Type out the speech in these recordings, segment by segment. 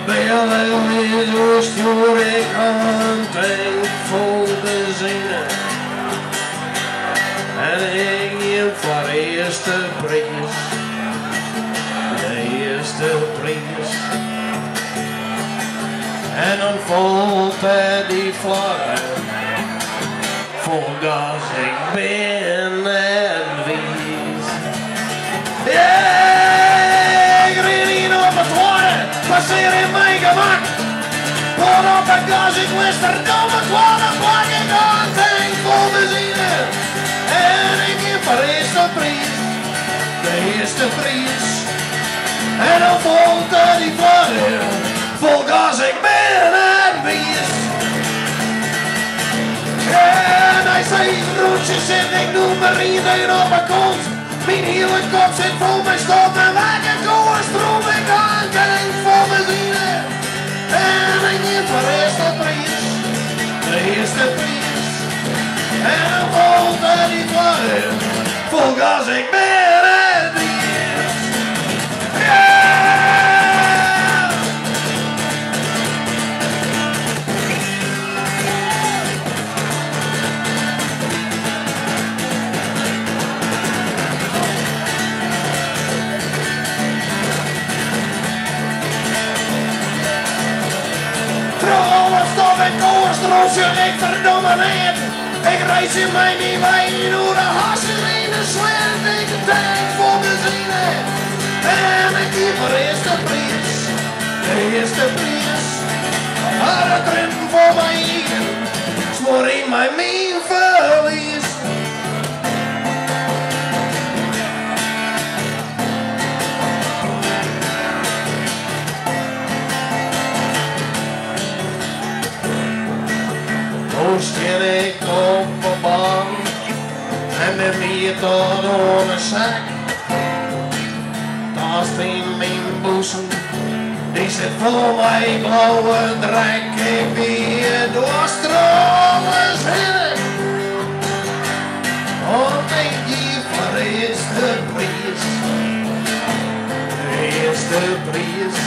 bellen is hoe stuur ik een tank vol benzine. En ik neem voor de eerste prijs. De eerste prijs. En dan voelt hij die vlaggen. Vol gas, ik ben het wies. Yeah, ik ren hier op het water, passeer in mijn gemak. Put op het gas, ik wist er dan het water, plak ik aan, tank vol benzine. En ik geef voor de eerste prijs, de eerste prijs. En dan voelt hij die vlaggen, vol gas, ik ben het wies. En hij zei, roodjes en ik noem maar iedereen op mijn kont. Mijn hele kop zit vol met stof en wakker koers stroom ik aan, tank vol benzine. En ik neem voor de eerste prijs, de eerste prijs. En dan voelt hij die vlaggen, vol gas, ik ben het wies. Yeah! Ik koerstroosje, ik verdomme niet. Ik reis in mijn nieuwe wijn door de hassen in de slend. Ik tank vol benzine. En ik geef voor de eerste prijs. De eerste prijs. Haar het rennen voor mij hier. Smoor in mijn verlies. Sten ik op een bank en met mij tot onder een zak. Tast in mijn boezem, die zit vol mijn blauwe drek. Ik weer door stromen zitten, want ik geef voor de eerste prijs. De eerste prijs.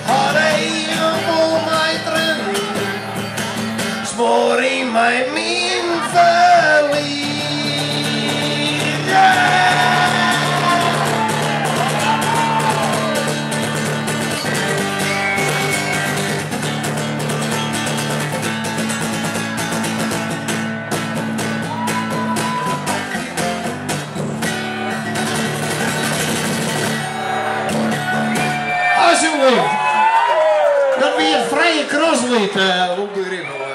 Had hij vol mijn trend. Voor in mijn verlies. Alsjeblieft. Dat weer het vrije crosslied. Hoe begrepen.